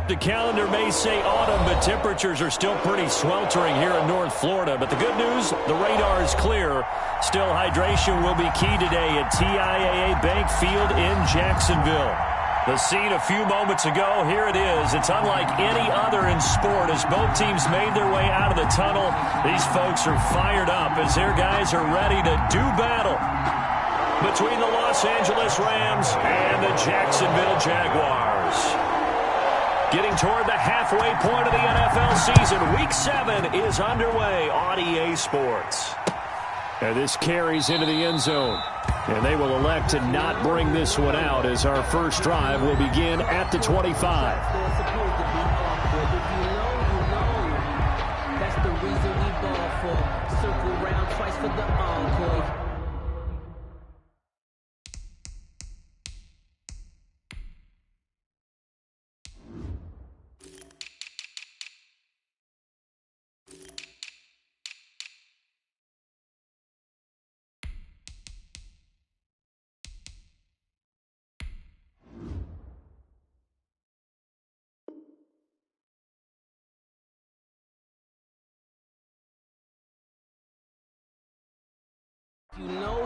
The calendar may say autumn, but temperatures are still pretty sweltering here in North Florida. But the good news, the radar is clear. Still, hydration will be key today at TIAA Bank Field in Jacksonville. The scene a few moments ago, here it is. It's unlike any other in sport as both teams made their way out of the tunnel. These folks are fired up as their guys are ready to do battle between the Los Angeles Rams and the Jacksonville Jaguars. Getting toward the halfway point of the NFL season, Week 7 is underway on EA Sports. And this carries into the end zone. And they will elect to not bring this one out as our first drive will begin at the 25. That's the reason we ball for. Circle round twice for the encore. You know.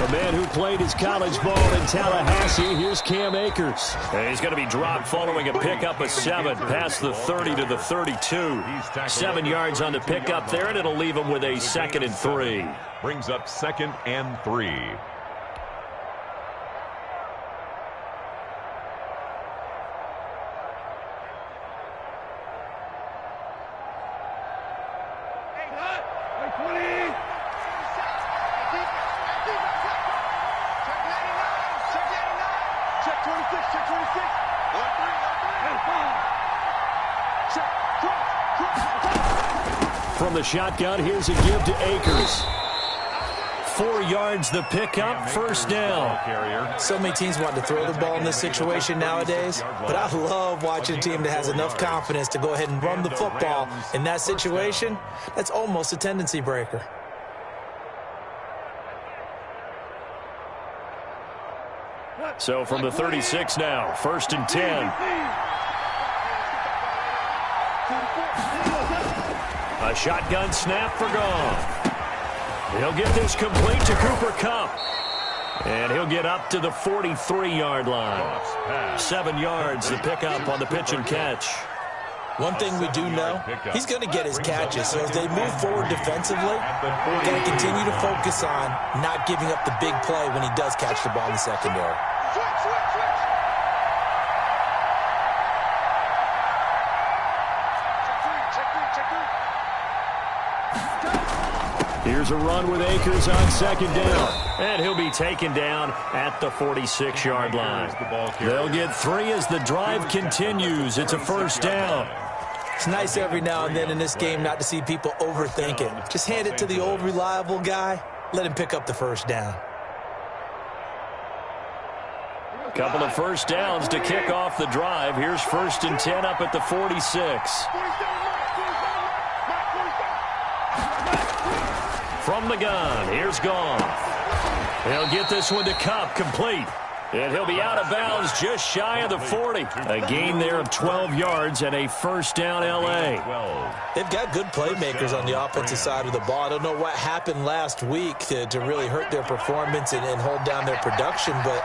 A man who played his college ball in Tallahassee, here's Cam Akers. And he's going to be dropped following a pickup of 7, past the 30 to the 32. 7 yards on the pickup there, and it'll leave him with a 2nd and 3. Brings up 2nd and 3. From the shotgun, here's a give to Akers. 4 yards the pickup, first down. So many teams want to throw the ball in this situation nowadays, but I love watching a team that has enough confidence to go ahead and run the football. In that situation, that's almost a tendency breaker. So from the 36 now, 1st and 10. A shotgun snap for Goff. He'll get this complete to Cooper Kupp. And he'll get up to the 43-yard line. 7 yards, the pickup on the pitch and catch. One thing we do know, he's going to get his catches. So as they move forward defensively, we're going to continue to focus on not giving up the big play when he does catch the ball in the secondary. Here's a run with Akers on second down. And he'll be taken down at the 46-yard line. They'll get 3 as the drive continues. It's a first down. It's nice every now and then in this game not to see people overthink it. Just hand it to the old reliable guy. Let him pick up the first down. Couple of first downs to kick off the drive. Here's 1st and 10 up at the 46. From the gun, here's Goff. He'll get this one to Kupp, complete. And he'll be out of bounds just shy of the 40. A gain there of 12 yards and a first down L.A. They've got good playmakers on the offensive side of the ball. I don't know what happened last week to really hurt their performance and hold down their production, but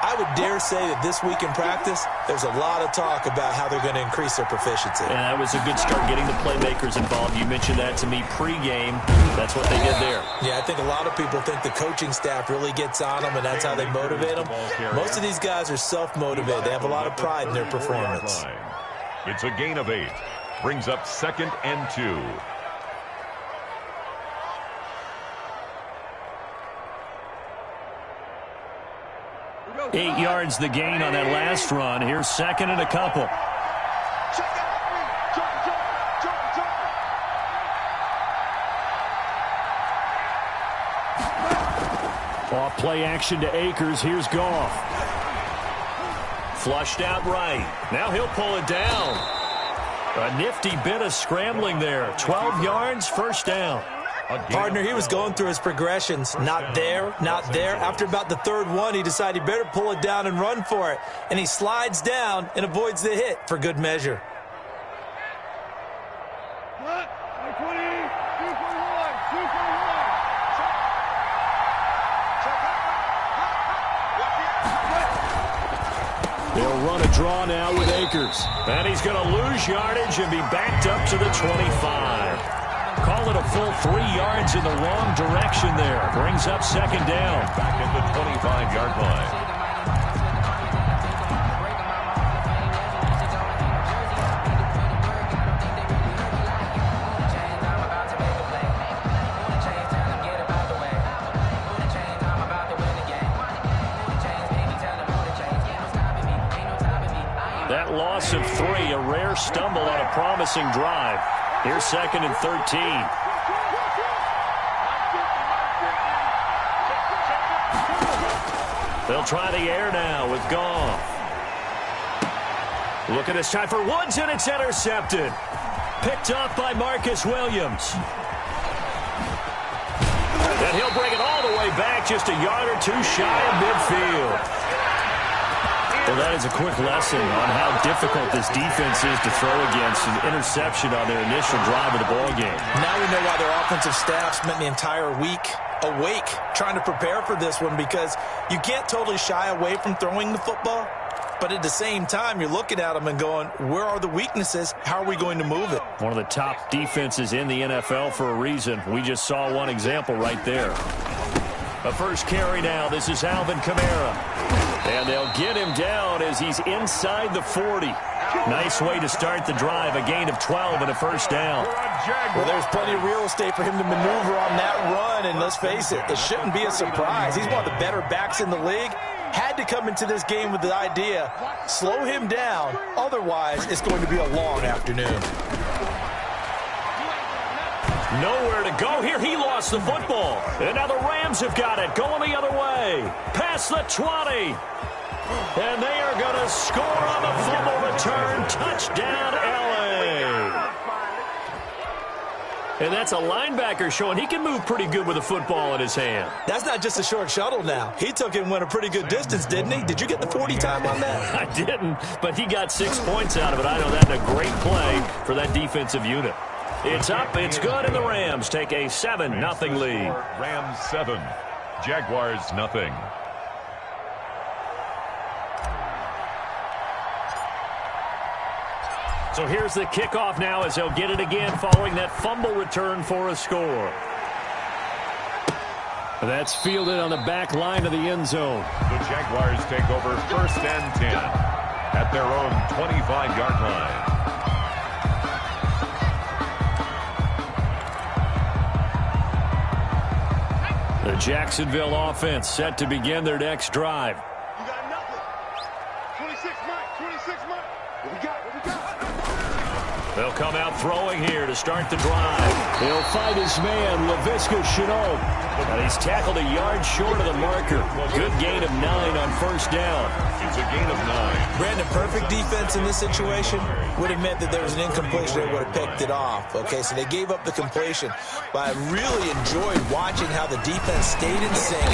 I would dare say that this week in practice, there's a lot of talk about how they're going to increase their proficiency. And that was a good start, getting the playmakers involved. You mentioned that to me pregame. That's what they did there. Yeah, I think a lot of people think the coaching staff really gets on them, and that's how they motivate them. Most of these guys are self-motivated. They have a lot of pride in their performance. It's a gain of 8. Brings up 2nd and 2. 8 yards the gain on that last run. Here's 2nd and a couple. Off play action to Akers. Here's Goff. Flushed out right. Now he'll pull it down. A nifty bit of scrambling there. 12 yards, first down. Partner, he was going through his progressions. Not there, not there. After about the 3rd one, he decided he better pull it down and run for it. And he slides down and avoids the hit for good measure. He'll run a draw now with Akers. And he's going to lose yardage and be backed up to the 25. Call it a full 3 yards in the wrong direction there. Brings up 2nd down. Back at the 25-yard line. That loss of 3, a rare stumble on a promising drive. Here's 2nd and 13. They'll try the air now with Goff. Look at this time for Woods, and it's intercepted. Picked off by Marcus Williams. And he'll bring it all the way back, just a yard or 2 shy of midfield. Well, that is a quick lesson on how difficult this defense is to throw against. An interception on their initial drive of the ballgame. Now we know why their offensive staff spent the entire week awake trying to prepare for this one, because you can't totally shy away from throwing the football. But at the same time, you're looking at them and going, where are the weaknesses? How are we going to move it? One of the top defenses in the NFL for a reason. We just saw one example right there. A first carry now. This is Alvin Kamara. And they'll get him down as he's inside the 40. Nice way to start the drive. A gain of 12 and a first down. Well, there's plenty of real estate for him to maneuver on that run. And let's face it, it shouldn't be a surprise. He's one of the better backs in the league. Had to come into this game with the idea, slow him down. Otherwise, it's going to be a long afternoon. Nowhere to go here. He lost the football. And now the Rams have got it. Going the other way. Past the 20. And they are going to score on the fumble return. Touchdown, L.A. And that's a linebacker showing he can move pretty good with a football in his hand. That's not just a short shuttle now. He took it and went a pretty good distance, didn't he? Did you get the 40 time on that? I didn't, but he got 6 points out of it. I know that's a great play for that defensive unit. It's up, it's good, and the Rams take a 7-0 lead. Rams 7, Jaguars nothing. So here's the kickoff now as they'll get it again following that fumble return for a score. That's fielded on the back line of the end zone. The Jaguars take over 1st and 10 at their own 25-yard line. The Jacksonville offense set to begin their next drive. You got nothing. 26 Mike, 26 Mike. What we got? They'll come out throwing here to start the drive. He'll find his man, Laviska Shenault. And he's tackled a yard short of the marker. Good gain of 9 on 1st down. It's a gain of 9. Brandon, perfect defense in this situation would have meant that there was an incompletion that would have picked it off. Okay, so they gave up the completion. But I really enjoyed watching how the defense stayed in sync,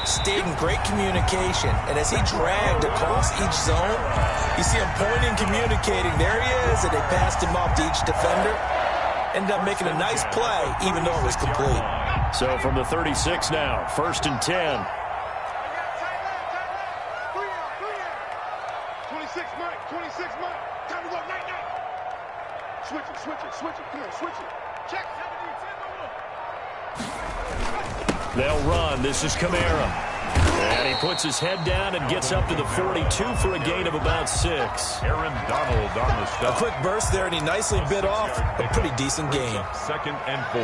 stayed in great communication, and as he dragged across each zone, you see him pointing, communicating. There he is, and they passed him off to each defender. Ended up making a nice play, even though it was complete. So from the 36 now, 1st and 10. 26 Mike, 26 Mike. Time to go, night. Switch it. Come on, switch it. Check. They'll run. This is Kamara. And he puts his head down and gets up to the 42 for a gain of about 6. Aaron Donald on the stop. A quick burst there, and he nicely bit off a pretty decent gain. 2nd and 4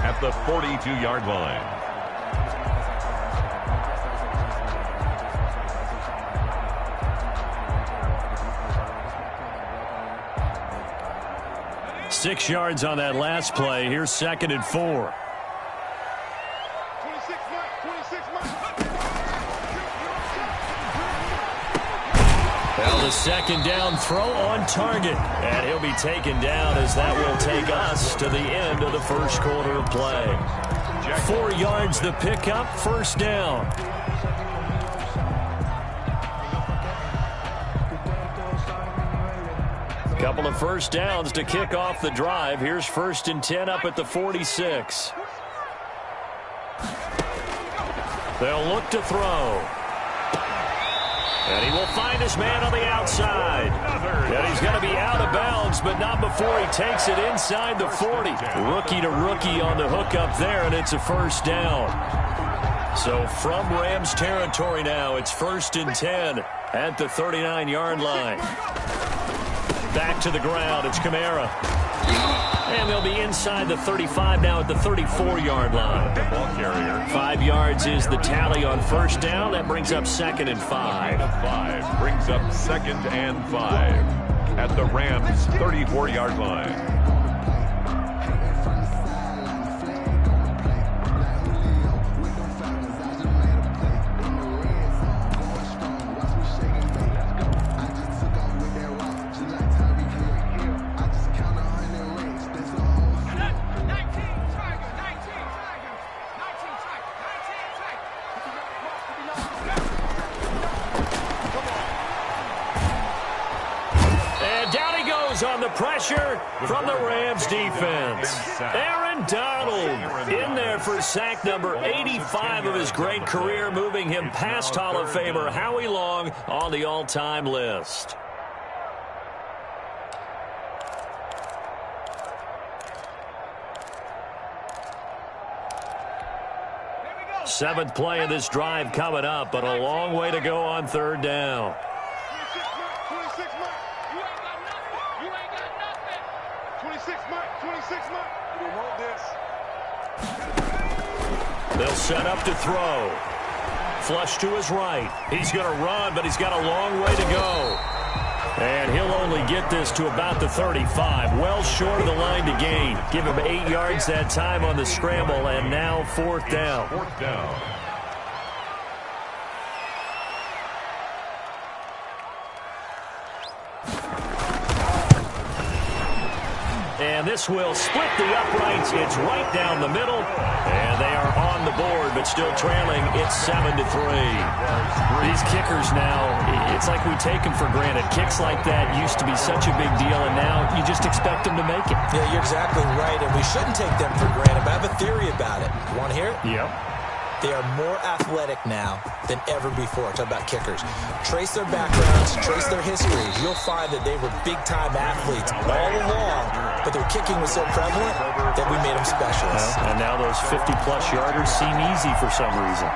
at the 42-yard line. – 6 yards on that last play. Here's 2nd and 4. 26 Mike. Well, the 2nd down throw on target. And he'll be taken down as that will take us to the end of the 1st quarter of play. 4 yards the pickup, 1st down. Couple of 1st downs to kick off the drive. Here's 1st and 10 up at the 46. They'll look to throw. And he will find his man on the outside. And he's going to be out of bounds, but not before he takes it inside the 40. Rookie to rookie on the hook up there, and it's a 1st down. So from Rams territory now, it's 1st and 10 at the 39-yard line. Back to the ground, it's Kamara. And they'll be inside the 35 now at the 34-yard line. Ball carrier. 5 yards is the tally on 1st down. That brings up 2nd and 5. 5 brings up 2nd and 5 at the Rams' 34-yard line. On the pressure from the Rams defense. Aaron Donald in there for sack number 85 of his great career, moving him past Hall of Famer Howie Long on the all-time list. Seventh play of this drive coming up, but a long way to go on 3rd down. 26 Mike. We want this. They'll set up to throw. Flush to his right. He's going to run, but he's got a long way to go. And he'll only get this to about the 35. Well short of the line to gain. Give him 8 yards that time on the scramble, and now 4th down. 4th down. And this will split the uprights. It's right down the middle. And they are on the board, but still trailing. It's 7-3. These kickers now, it's like we take them for granted. Kicks like that used to be such a big deal, and now you just expect them to make it. Yeah, you're exactly right, and we shouldn't take them for granted. But I have a theory about it. You want to hear it? Yep. They are more athletic now than ever before. Talk about kickers. Trace their backgrounds, trace their histories. You'll find that they were big-time athletes all along, but their kicking was so prevalent that we made them specialists. And now those 50-plus yarders seem easy for some reason.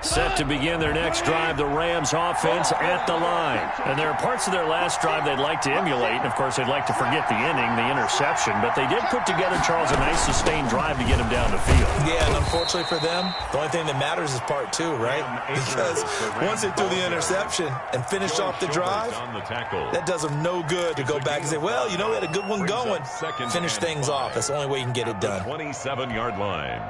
Set to begin their next drive, the Rams offense at the line. And there are parts of their last drive they'd like to emulate. And, of course, they'd like to forget the inning, the interception. But they did put together, Charles, a nice sustained drive to get them down the field. Yeah, and unfortunately for them, the only thing that matters is part two, right? Because once they threw the interception and finished off the drive, that does them no good to go back and say, well, you know, we had a good one going. Finish things off. That's the only way you can get it done. 27-yard line.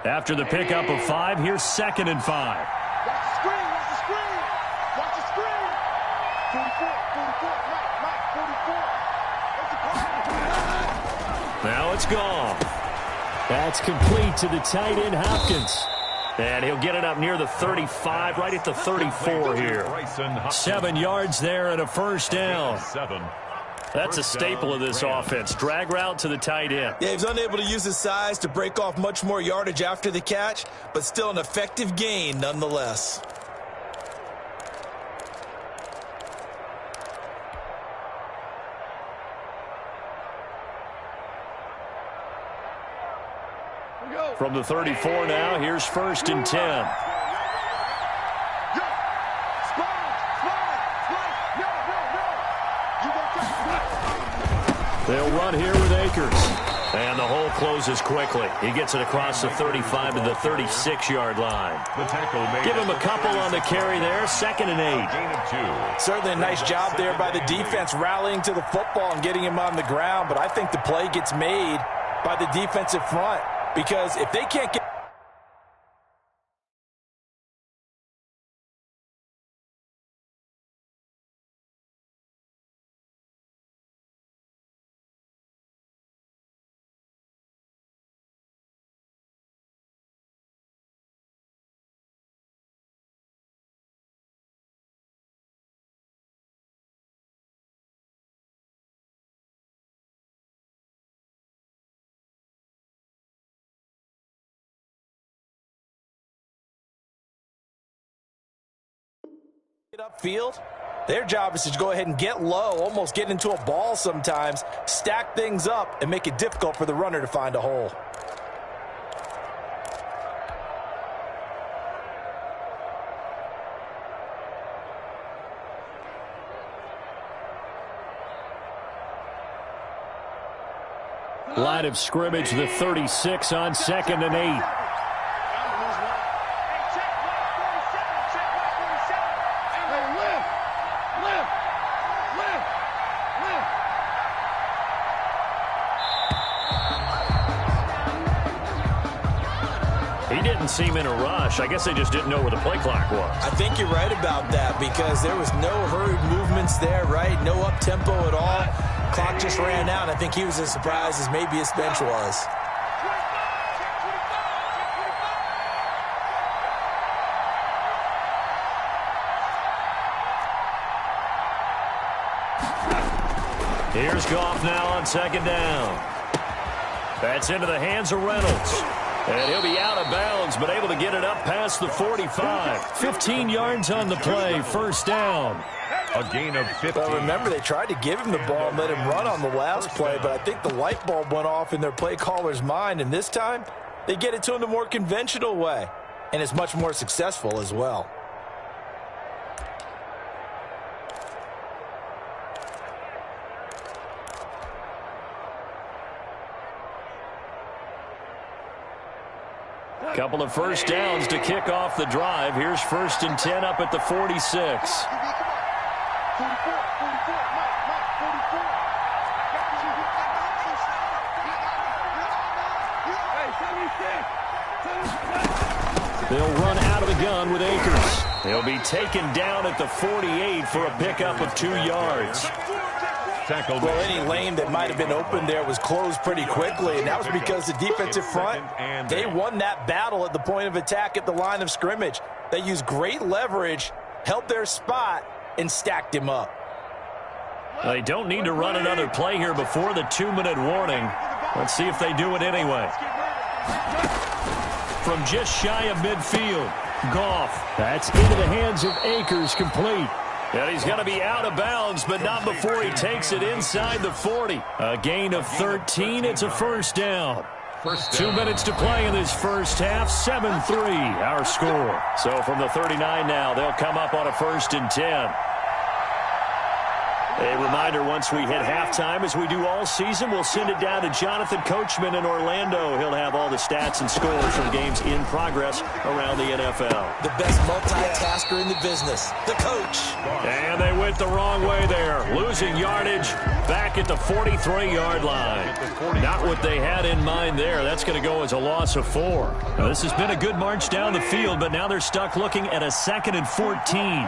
After the pickup of 5, here's 2nd and 5. Watch the screen, watch the screen. Watch the screen. 44, Mike, 44. Now it's gone. That's complete to the tight end, Hopkins. And he'll get it up near the 35, right at the 34 here. 7 yards there and a first down. That's a staple of this offense. Drag route to the tight end. Yeah, he's unable to use his size to break off much more yardage after the catch, but still an effective gain nonetheless. From the 34 now, here's 1st and 10. They'll run here with Akers. And the hole closes quickly. He gets it across the 35 to the 36-yard line. Give him a couple on the carry there. 2nd and 8. Certainly a nice job there by the defense rallying to the football and getting him on the ground. But I think the play gets made by the defensive front. Because if they can't get... upfield, their job is to go ahead and get low, almost get into a ball sometimes, stack things up, and make it difficult for the runner to find a hole. Line of scrimmage, the 36 on 2nd and 8. He didn't seem in a rush. I guess they just didn't know where the play clock was. I think you're right about that because there was no hurried movements there, right? No up-tempo at all. Clock just ran out. I think he was as surprised as maybe his bench was. Here's Goff now on 2nd down. That's into the hands of Reynolds. And he'll be out of bounds, but able to get it up past the 45. 15 yards on the play, 1st down. A gain of 50. Well, remember, they tried to give him the ball and let him run on the last play, but I think the light bulb went off in their play caller's mind, and this time they get it to him the more conventional way, and it's much more successful as well. Couple of first downs to kick off the drive. Here's 1st and 10 up at the 46. They'll run out of the gun with Akers. He'll be taken down at the 48 for a pickup of 2 yards. Well, any lane that might have been open there was closed pretty quickly, and that was because the defensive front, they won that battle at the point of attack at the line of scrimmage. They used great leverage, held their spot, and stacked him up. They don't need to run another play here before the 2-minute warning. Let's see if they do it anyway. From just shy of midfield, Goff. That's into the hands of Akers, complete. And he's going to be out of bounds, but not before he takes it inside the 40. A gain of 13. It's a first down. 2 minutes to play in this first half. 7-3, our score. So from the 39 now, they'll come up on a 1st and 10. A reminder, once we hit halftime, as we do all season, we'll send it down to Jonathan Coachman in Orlando. He'll have all the stats and scores from games in progress around the NFL. The best multitasker in the business, the coach. And they went the wrong way there, losing yardage back at the 43-yard line. Not what they had in mind there. That's going to go as a loss of 4. Now, this has been a good march down the field, but now they're stuck looking at a 2nd and 14.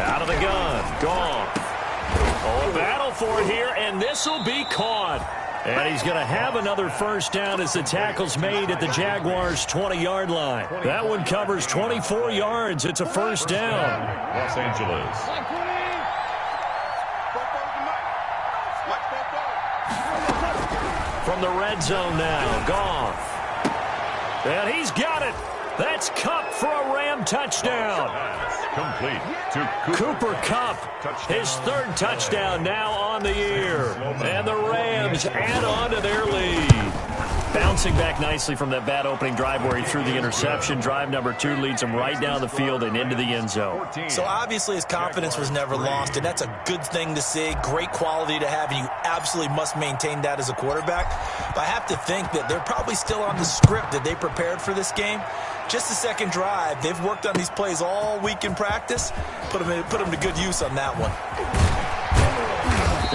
Out of the gun, gone. Oh, a battle for it here, and this will be caught. And he's going to have another first down as the tackle's made at the Jaguars' 20-yard line. That one covers 24 yards. It's a first down. Los Angeles. From the red zone now, Goff. And he's got it. That's Kupp for a Ram touchdown. Complete to Cooper Kupp, his 3rd touchdown now on the year. And the Rams add on to their lead. Bouncing back nicely from that bad opening drive where he threw the interception. Drive number 2 leads him right down the field and into the end zone. So obviously his confidence was never lost, and that's a good thing to see. Great quality to have, and you absolutely must maintain that as a quarterback. But I have to think that they're probably still on the script that they prepared for this game. Just the second drive. They've worked on these plays all week in practice. Put them to good use on that one.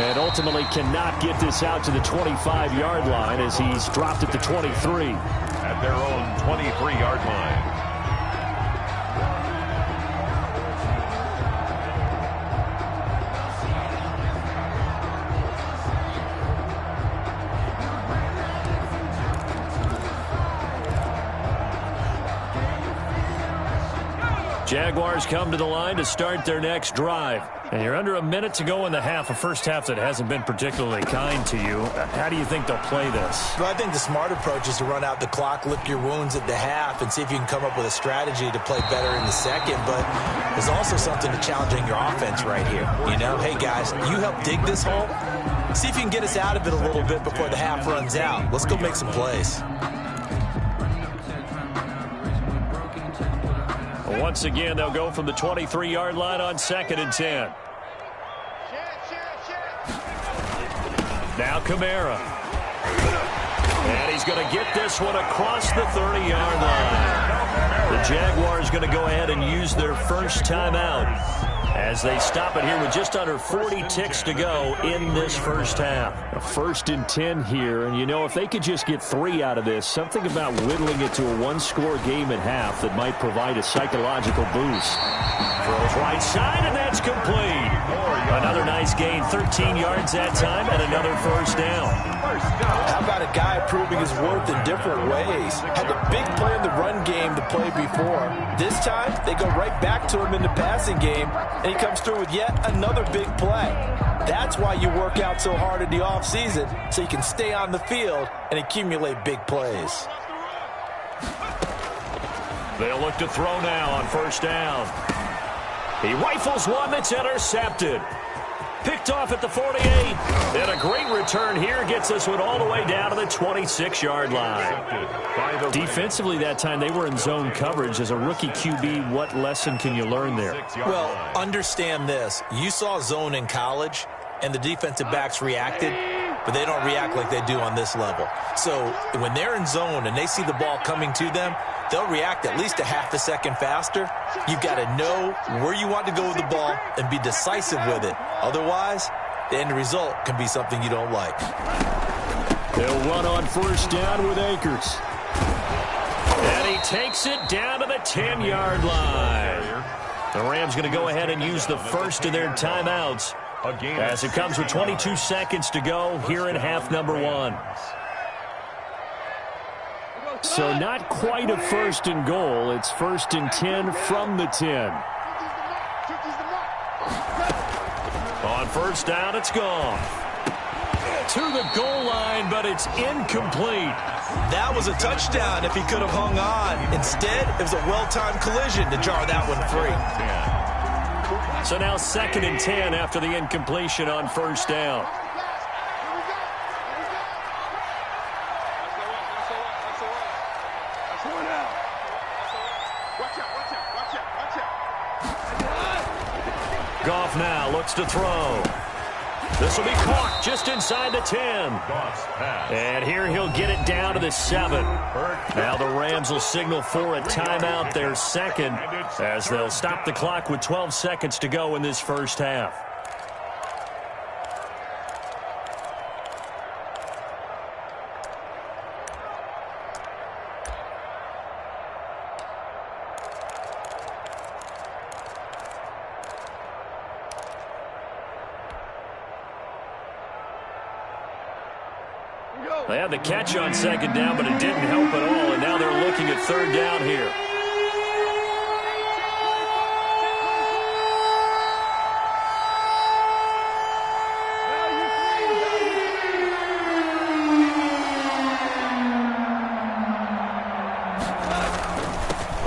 And ultimately cannot get this out to the 25-yard line as he's dropped at the 23. At their own 23-yard line. Jaguars come to the line to start their next drive. And you're under a minute to go in the half, a first half that hasn't been particularly kind to you. How do you think they'll play this? Well, I think the smart approach is to run out the clock, lick your wounds at the half, and see if you can come up with a strategy to play better in the second. But there's also something to challenging your offense right here. You know, hey, guys, you help dig this hole. See if you can get us out of it a little bit before the half runs out. Let's go make some plays. Once again, they'll go from the 23-yard line on 2nd and 10. Now Kamara. And he's going to get this one across the 30-yard line. The Jaguars going to go ahead and use their first timeout as they stop it here with just under 40 ticks to go in this first half. A 1st and 10 here, and you know, if they could just get 3 out of this, something about whittling it to a 1-score game at half that might provide a psychological boost. Throws right side, and that's complete. Another nice gain, 13 yards that time, and another first down. How about a guy proving his worth in different ways? Had a big play in the run game to play before. This time, they go right back to him in the passing game, and he comes through with yet another big play. That's why you work out so hard in the offseason, so you can stay on the field and accumulate big plays. They'll look to throw now on first down. He rifles one that's intercepted. Picked off at the 48. And a great return here gets this one all the way down to the 26-yard line. Defensively that time, they were in zone coverage. As a rookie QB, what lesson can you learn there? Well, understand this. You saw zone in college, and the defensive backs reacted. but they don't react like they do on this level. So when they're in zone and they see the ball coming to them, they'll react at least a half a second faster. You've got to know where you want to go with the ball and be decisive with it. Otherwise, the end result can be something you don't like. They'll run on first down with Akers. And he takes it down to the 10-yard line. The Rams going to go ahead and use the first of their timeouts as it comes with 22 seconds to go here in half number 1. So not quite a first and goal. It's first and 10 from the 10. On first down, it's gone. To the goal line, but it's incomplete. That was a touchdown if he could have hung on. Instead, it was a well-timed collision to jar that one free. So now second and 10 after the incompletion on first down. Goff now looks to throw. This will be caught just inside the 10. And here he'll get it down to the 7. Now the Rams will signal for a timeout, their second, as they'll stop the clock with 12 seconds to go in this first half. They had the catch on second down, but it didn't help at all, and now they're looking at third down here.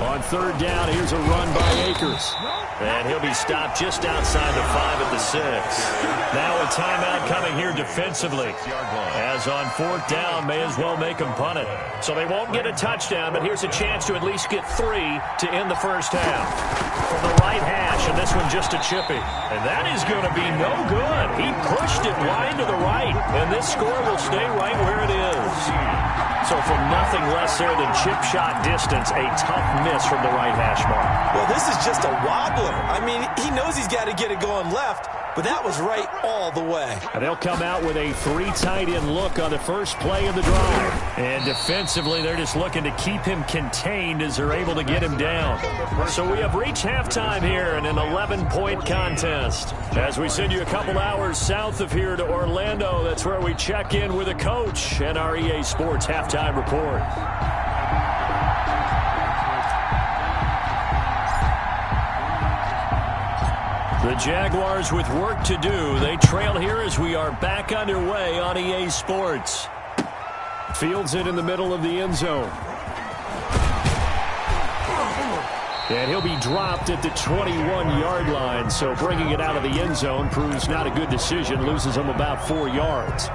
On third down, here's a run by Akers. And he'll be stopped just outside the 5 at the 6. Now a timeout coming here defensively. As on fourth down, may as well make them punt it. So they won't get a touchdown, but here's a chance to at least get 3 to end the first half. From the right hash, and this one just a chippy. And that is going to be no good. He pushed it wide to the right, and this score will stay right where it is. So from nothing less there than chip shot distance, a tough miss from the right hash mark. Well, this is just a wobbler. I mean, he knows he's got to get it going left, but that was right all the way. And they'll come out with a 3 tight end look on the first play of the drive. And defensively, they're just looking to keep him contained as they're able to get him down. So we have reached halftime here in an 11-point contest. As we send you a couple hours south of here to Orlando, that's where we check in with a coach and our EA Sports halftime report. The Jaguars with work to do. They trail here as we are back underway on EA Sports. Fields it in the middle of the end zone. And he'll be dropped at the 21-yard line, so bringing it out of the end zone proves not a good decision, loses him about 4 yards.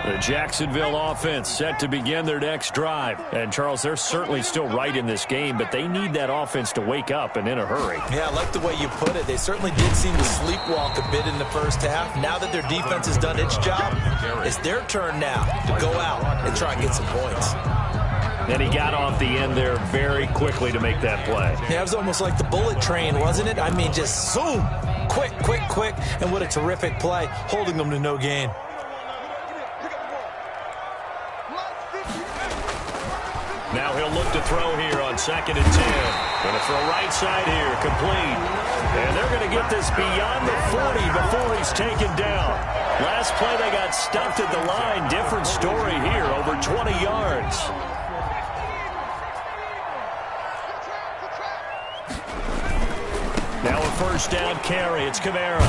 The Jacksonville offense set to begin their next drive. And, Charles, they're certainly still right in this game, but they need that offense to wake up and in a hurry. Yeah, I like the way you put it. They certainly did seem to sleepwalk a bit in the first half. Now that their defense has done its job, it's their turn now to go out and try and get some points. And he got off the end there very quickly to make that play. Yeah, it was almost like the bullet train, wasn't it? I mean, just zoom, quick, quick, quick, and what a terrific play, holding them to no gain. Now he'll look to throw here on second and 10. Going to throw right side here, complete. And they're going to get this beyond the 40 before he's taken down. Last play they got stuffed at the line. Different story here, over 20 yards. Now a first down carry. It's Kamara.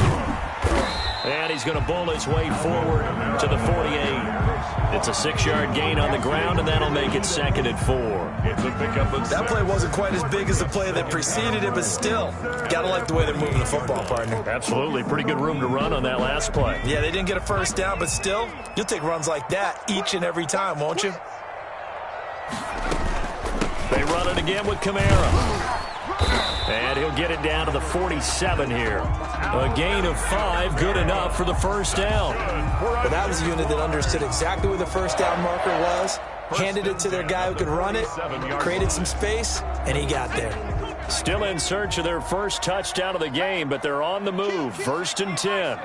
And he's going to bull his way forward to the 48. It's a 6-yard gain on the ground, and that'll make it 2nd and 4. It's a pickup of That play wasn't quite as big as the play that preceded it, but still, got to like the way they're moving the football, partner. Absolutely. Pretty good room to run on that last play. Yeah, they didn't get a first down, but still, you'll take runs like that each and every time, won't you? They run it again with Kamara. And he'll get it down to the 47 here. A gain of 5, good enough for the first down. But that was a unit that understood exactly where the first down marker was, handed it to their guy who could run it, created some space, and he got there. Still in search of their first touchdown of the game, but they're on the move. 1st and 10.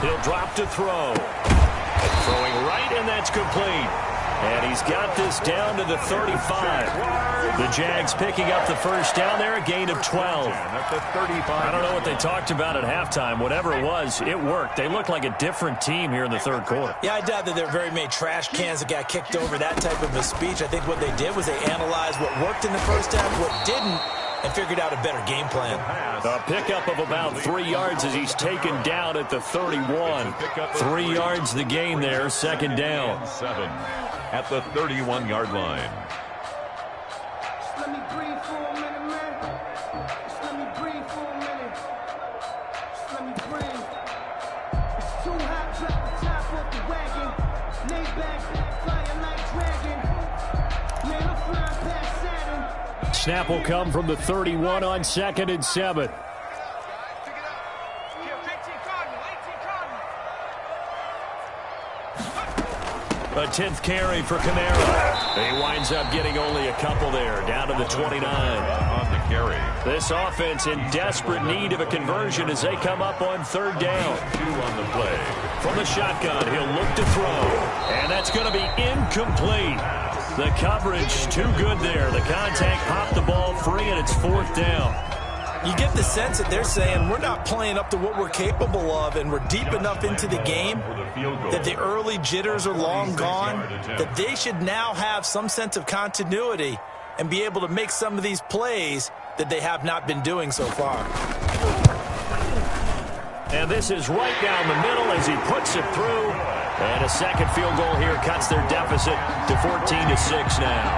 He'll drop to throw. Throwing right, and that's complete. And he's got this down to the 35. The Jags picking up the first down there, a gain of 12. I don't know what they talked about at halftime. Whatever it was, it worked. They look like a different team here in the 3rd quarter. Yeah, I doubt that there are very many trash cans that got kicked over that type of a speech. I think what they did was they analyzed what worked in the first half, what didn't, and figured out a better game plan. A pickup of about 3 yards as he's taken down at the 31. 3 yards the gain there, 2nd down. 7 at the 31-yard line. Just let me breathe for a minute, man. Just let me breathe for a minute. Just let me breathe. It's too hot, drop the top off the wagon. Lay back, flying like dragon. Man, I'm flying past Saturn. Snap will come from the 31 on 2nd and 7. A 10th carry for Kamara. He winds up getting only a couple there, down to the 29. On the carry. This offense in desperate need of a conversion as they come up on 3rd down. 2 on the play. From the shotgun, he'll look to throw. And that's going to be incomplete. The coverage too good there. The contact popped the ball free, and it's 4th down. You get the sense that they're saying we're not playing up to what we're capable of, and we're deep enough into the game that the early jitters are long gone, that they should now have some sense of continuity and be able to make some of these plays that they have not been doing so far. And this is right down the middle as he puts it through. And a second field goal here cuts their deficit to 14-6 now.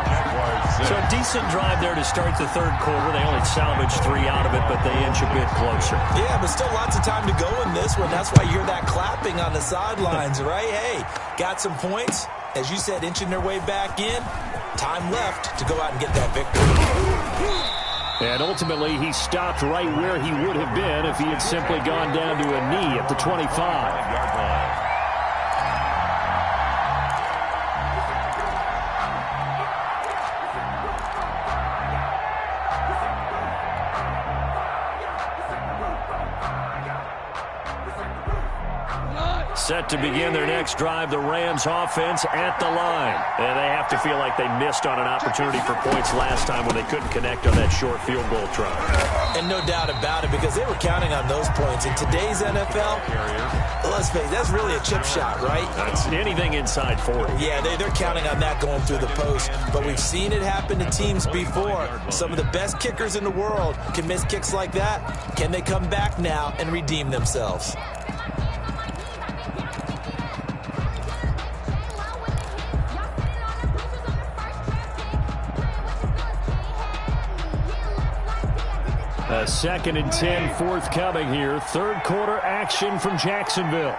So a decent drive there to start the 3rd quarter. They only salvaged 3 out of it, but they inch a bit closer. Yeah, but still lots of time to go in this one. That's why you hear that clapping on the sidelines, right? Hey, got some points. As you said, inching their way back in. Time left to go out and get that victory. And ultimately, he stopped right where he would have been if he had simply gone down to a knee at the 25. Set to begin their next drive, the Rams offense at the line. And they have to feel like they missed on an opportunity for points last time when they couldn't connect on that short field goal try. And no doubt about it, because they were counting on those points. In today's NFL, let's face it, that's really a chip shot, right? That's anything inside 40. Yeah, they're counting on that going through the post. But we've seen it happen to teams before. Some of the best kickers in the world can miss kicks like that. Can they come back now and redeem themselves? A 2nd and 10 forthcoming here. 3rd quarter action from Jacksonville.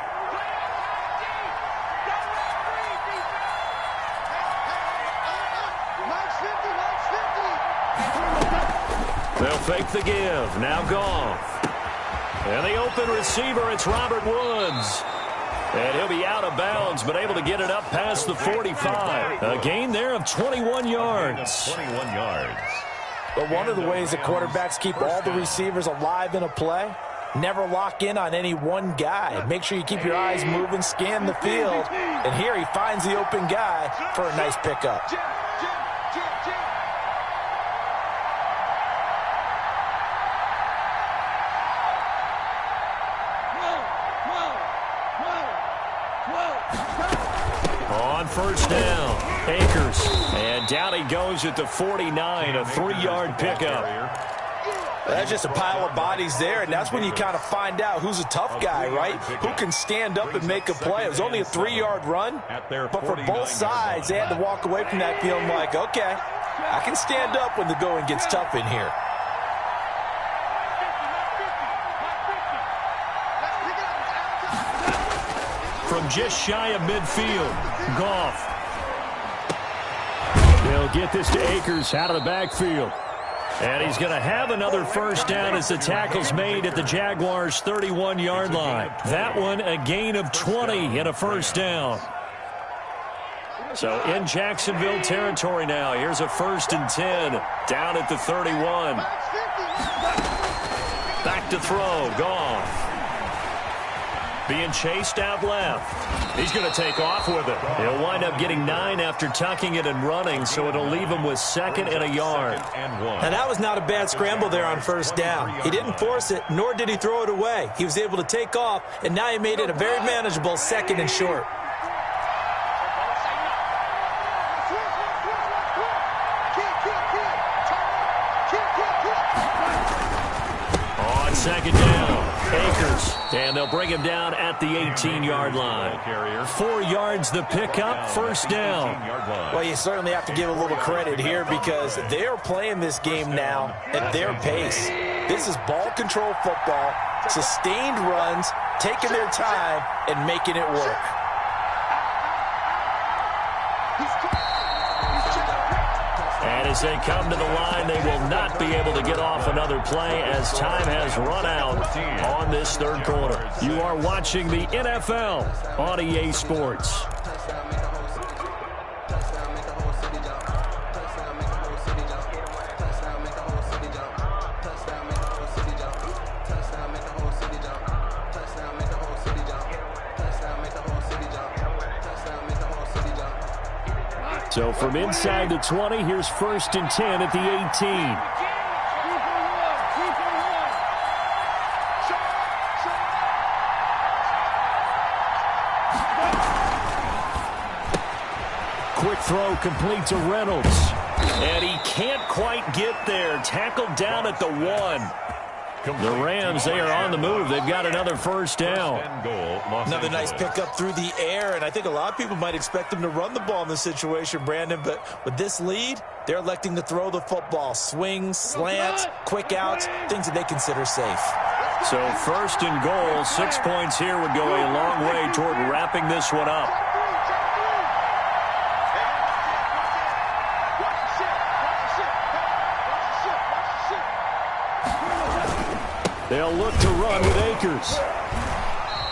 They'll fake the give. Now Goff. And the open receiver, it's Robert Woods. And he'll be out of bounds, but able to get it up past the 45. A gain there of 21 yards. 21 yards. But one of the ways that quarterbacks keep all the receivers alive in a play, never lock in on any one guy. Make sure you keep your eyes moving, scan the field. And here he finds the open guy for a nice pickup. On 1st down, Akers. And down he goes at the 49, a 3-yard pickup. That's just a pile of bodies there, and that's when you kind of find out who's a tough guy, right? Who can stand up and make a play. It was only a 3-yard run, but for both sides, they had to walk away from that feeling like, okay, I can stand up when the going gets tough in here. From just shy of midfield, Goff. They'll get this to Akers out of the backfield. And he's going to have another first down as the tackle's made at the Jaguars' 31-yard line. That one a gain of 20 and a first down. So in Jacksonville territory now. Here's a 1st and 10 down at the 31. Back to throw. Goff. Being chased out left. He's going to take off with it. He'll wind up getting 9 after tucking it and running, so it'll leave him with 2nd and a yard. And that was not a bad scramble there on first down. He didn't force it, nor did he throw it away. He was able to take off, and now he made it a very manageable 2nd and short. On 2nd down. Akers, and they'll bring him down at the 18-yard line. 4 yards the pickup, first down. Well, you certainly have to give a little credit here because they're playing this game now at their pace. This is ball control football, sustained runs, taking their time, and making it work. And as they come to the line, they will not be able to get off another play as time has run out on this 3rd quarter. You are watching the NFL on EA Sports. So from inside the 20, here's 1st and 10 at the 18. Quick throw complete to Reynolds. And he can't quite get there. Tackled down at the 1. The Rams, they are on the move. They've got another first down. Another nice pickup through the air, and I think a lot of people might expect them to run the ball in this situation, Brandon, but with this lead, they're electing to throw the football. Swings, slants, quick outs, things that they consider safe. So 1st and goal, 6 points here would go a long way toward wrapping this one up. They'll look to run with Akers.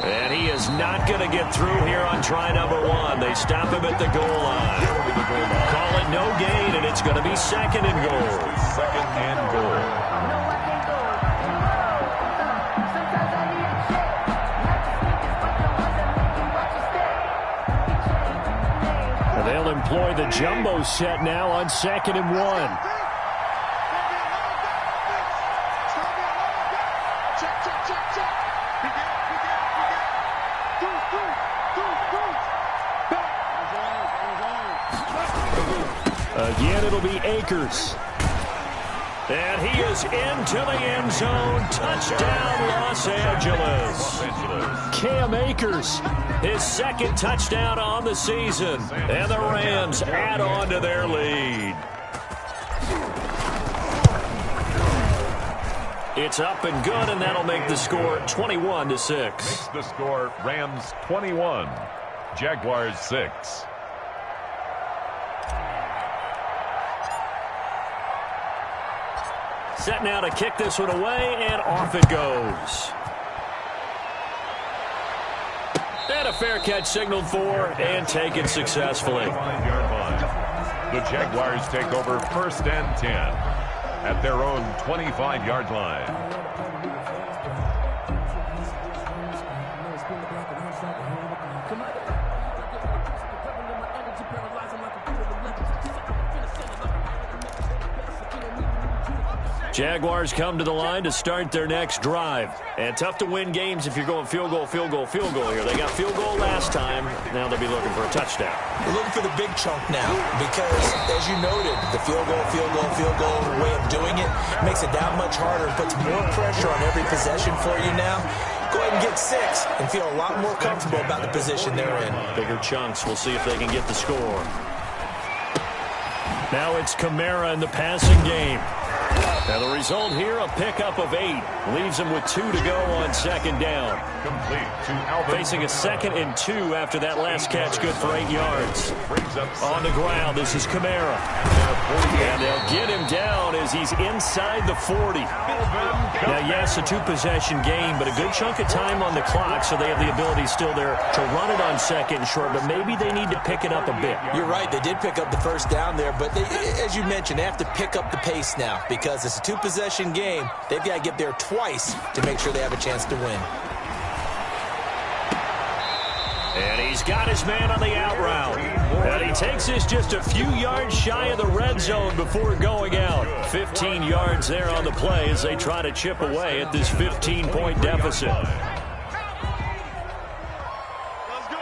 And he is not going to get through here on try number 1. They stop him at the goal line. Call it no gain, and it's going to be 2nd and goal. 2nd and goal. And they'll employ the jumbo set now on 2nd and 1. Again, it'll be Akers. And he is into the end zone. Touchdown, Los Angeles. Cam Akers, his 2nd touchdown on the season. And the Rams add on to their lead. It's up and good, and that'll make the score 21-6. Makes the score Rams 21, Jaguars 6. Set now to kick this one away, and off it goes. And a fair catch signaled for and taken successfully. The Jaguars take over 1st and 10 at their own 25-yard line. Jaguars come to the line to start their next drive. And tough to win games if you're going field goal, field goal, field goal here. They got field goal last time. Now they'll be looking for a touchdown. They're looking for the big chunk now because, as you noted, the field goal way of doing it makes it that much harder and puts more pressure on every possession for you now. Go ahead and get 6 and feel a lot more comfortable about the position they're in. Bigger chunks. We'll see if they can get the score. Now it's Kamara in the passing game. Now the result here, a pickup of 8. Leaves him with 2 to go on second down. Complete to Alvin. Facing a 2nd and 2 after that last catch, good for 8 yards. On the ground, this is Kamara. And they'll get him down as he's inside the 40. Now, yes, a 2-possession game, but a good chunk of time on the clock, so they have the ability still there to run it on 2nd and short, but maybe they need to pick it up a bit. You're right, they did pick up the first down there, but they, as you mentioned, they have to pick up the pace now because it's a 2-possession game. They've got to get there twice to make sure they have a chance to win. And he's got his man on the out route. And he takes this just a few yards shy of the red zone before going out. 15 yards there on the play as they try to chip away at this 15-point deficit. Let's go.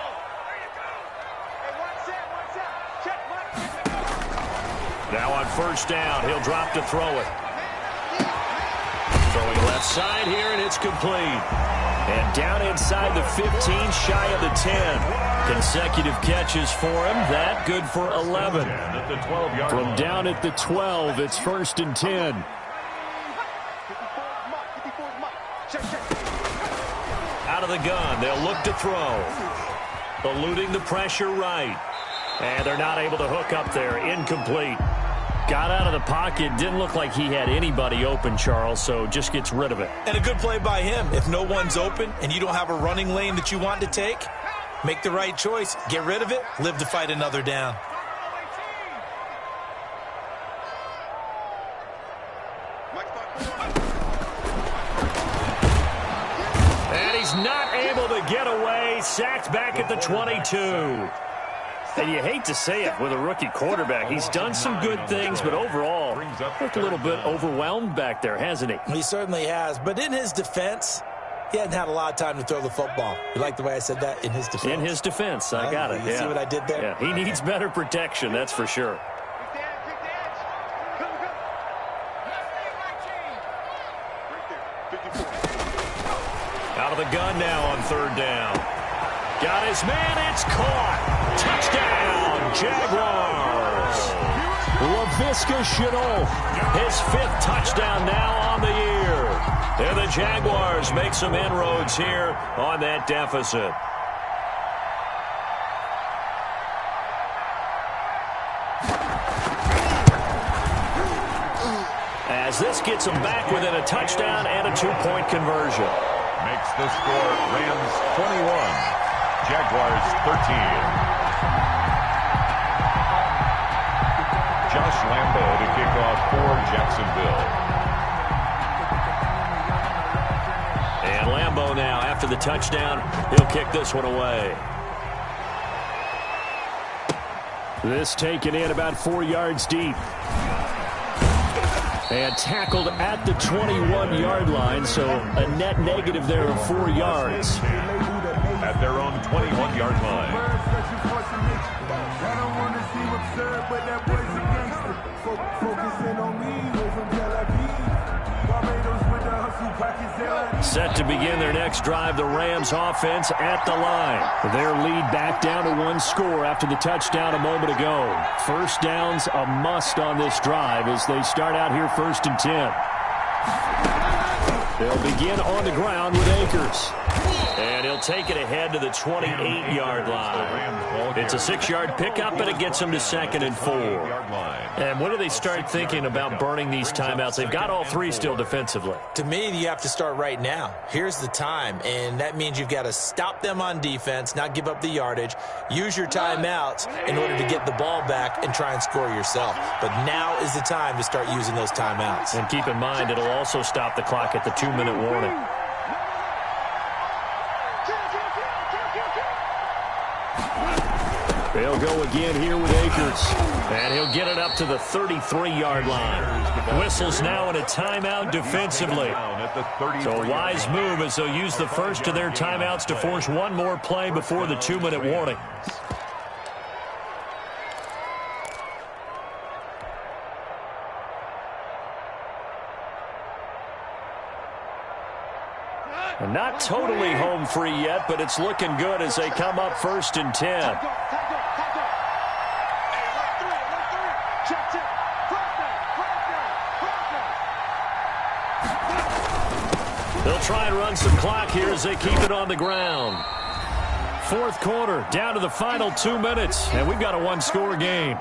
Hey, one set. Check. Now on first down, he'll drop to throw it. Throwing left side here, and it's complete. And down inside the 15, shy of the 10. Consecutive catches for him. That good for 11. From down at the 12, it's 1st and 10. Out of the gun, they'll look to throw. Eluding the pressure right. And they're not able to hook up there. Incomplete. Got out of the pocket. Didn't look like he had anybody open, Charles, so just gets rid of it. And a good play by him. If no one's open and you don't have a running lane that you want to take, make the right choice. Get rid of it. Live to fight another down. And he's not able to get away. Sacked back at the 22. And you hate to say it with a rookie quarterback. He's done some good things, but overall, looked a little bit overwhelmed back there, hasn't he? He certainly has. But in his defense, he hadn't had a lot of time to throw the football. You like the way I said that? In his defense. In his defense. I got it. You see what I did there? Yeah, he needs better protection, that's for sure. Out of the gun now on 3rd down. Got his man, it's caught. Touchdown, Jaguars. Laviska Shenault, his 5th touchdown now on the year. And the Jaguars make some inroads here on that deficit. As this gets them back within a touchdown and a 2-point conversion. Makes the score Rams 21. Jaguars 13. Josh Lambo to kick off for Jacksonville. And Lambo now, after the touchdown, he'll kick this one away. This taken in about 4 yards deep. And tackled at the 21-yard line, so a net negative there of 4 yards. At their own 21-yard line. Set to begin their next drive, the Rams offense at the line. Their lead back down to 1 score after the touchdown a moment ago. First down's a must on this drive as they start out here 1st and 10. They'll begin on the ground with Akers. And he'll take it ahead to the 28-yard line. It's a 6-yard pickup, and it gets them to 2nd and 4. And when do they start thinking about burning these timeouts? They've got all 3 still defensively. To me, you have to start right now. Here's the time, and that means you've got to stop them on defense, not give up the yardage, use your timeouts in order to get the ball back and try and score yourself. But now is the time to start using those timeouts. And keep in mind, it'll also stop the clock at the 2-minute warning. They'll go again here with Akers. And he'll get it up to the 33-yard line. Whistles now in a timeout defensively. So a wise move as they'll use the first of their timeouts to force one more play before the 2-minute warning. Not totally home free yet, but it's looking good as they come up 1st and 10. They'll try and run some clock here as they keep it on the ground. 4th quarter, down to the final 2 minutes, and we've got a one-score game.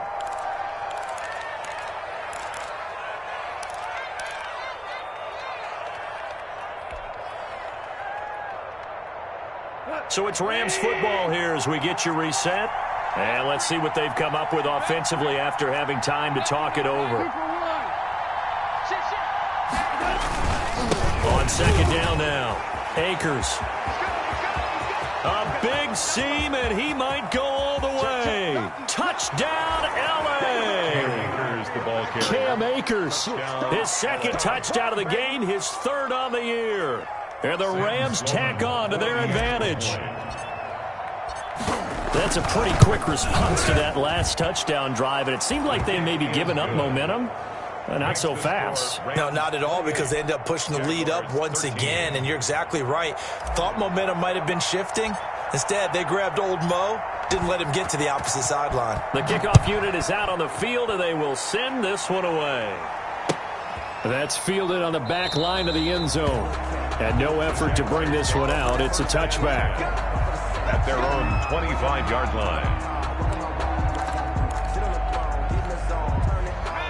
So it's Rams football here as we get you reset. And let's see what they've come up with offensively after having time to talk it over. On 2nd down now, Akers. A big seam, and he might go all the way. Touchdown, L.A. Cam Akers, his 2nd touchdown of the game, his 3rd on the year. And the Rams tack on to their advantage. That's a pretty quick response to that last touchdown drive, and it seemed like they may be giving up momentum. Not so fast. No, not at all, because they end up pushing the lead up once again, and you're exactly right. Thought momentum might have been shifting. Instead, they grabbed old Mo, didn't let him get to the opposite sideline. The kickoff unit is out on the field, and they will send this one away. That's fielded on the back line of the end zone. And no effort to bring this one out. It's a touchback. At their own 25-yard line.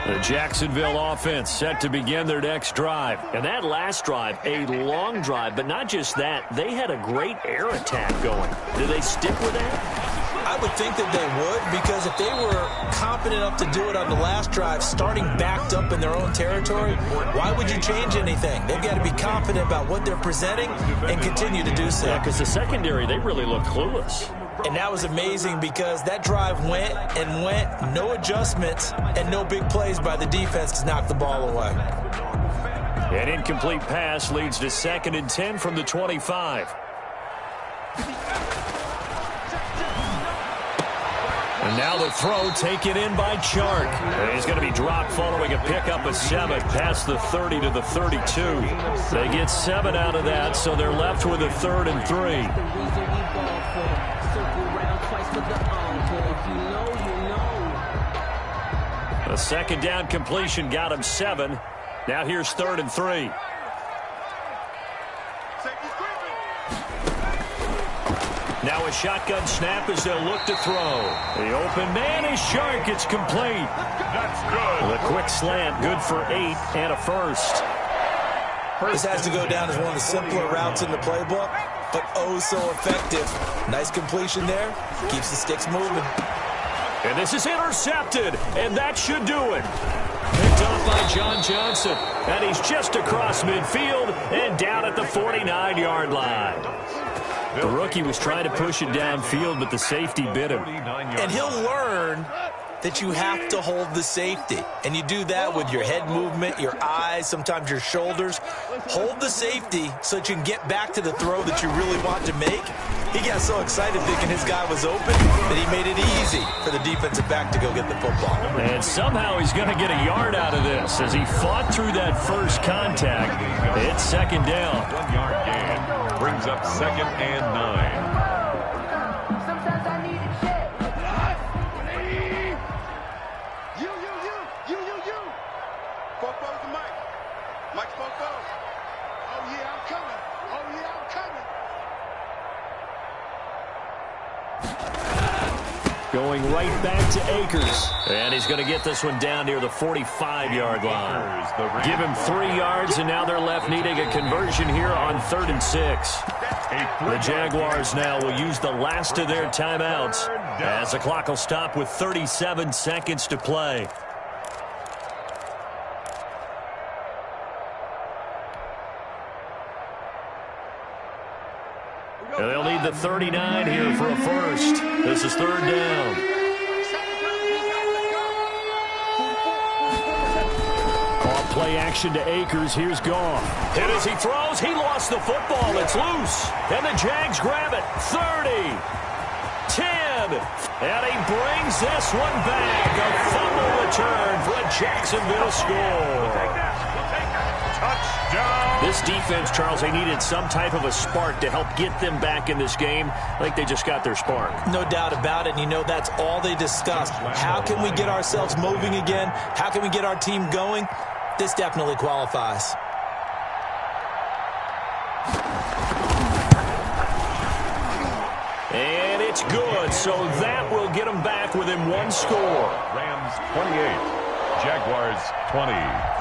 The Jacksonville offense set to begin their next drive. And that last drive, a long drive, but not just that. They had a great air attack going. Do they stick with that? I would think that they would, because if they were competent enough to do it on the last drive, starting backed up in their own territory, why would you change anything? They've got to be confident about what they're presenting and continue to do so. Yeah, because the secondary, they really look clueless. And that was amazing because that drive went and went, no adjustments, and no big plays by the defense to knock the ball away. An incomplete pass leads to 2nd and 10 from the 25. And now the throw taken in by Chark. And he's going to be dropped following a pickup of 7 past the 30 to the 32. They get 7 out of that, so they're left with a 3rd and 3. A 2nd down completion got him 7. Now here's 3rd and 3. Now a shotgun snap as they'll look to throw. The open man is Chark. It's complete. That's good. The quick slant, good for 8 and a 1st. This has to go down as one of the simpler routes in the playbook, but oh so effective. Nice completion there. Keeps the sticks moving. And this is intercepted, and that should do it. Picked off by John Johnson, and he's just across midfield and down at the 49-yard line. The rookie was trying to push it downfield, but the safety bit him. And he'll learn that you have to hold the safety. And you do that with your head movement, your eyes, sometimes your shoulders. Hold the safety so that you can get back to the throw that you really want to make. He got so excited thinking his guy was open that he made it easy for the defensive back to go get the football. And somehow he's going to get a yard out of this as he fought through that first contact. It's 2nd down. 1-yard gain brings up 2nd and 9. Sometimes I need a check. You. Fofo to Mike. Mike's Fofo. Oh, yeah, I'm coming. Going right back to Akers. And he's going to get this one down near the 45-yard line. Give him 3 yards, and now they're left needing a conversion here on 3rd and 6. The Jaguars now will use the last of their timeouts as the clock will stop with 37 seconds to play. And they'll need the 39 here for a first. This is 3rd down. Play action to Akers. Here's Goff. And as he throws, he lost the football. It's loose. And the Jags grab it. 30. 10. And he brings this one back. A fumble return for a Jacksonville score. Touchdown. This defense, Charles, they needed some type of a spark to help get them back in this game. I think they just got their spark. No doubt about it. And you know, that's all they discussed. How can we get ourselves moving again? How can we get our team going? This definitely qualifies. And it's good. So that will get them back within one score. Rams 28, Jaguars 20.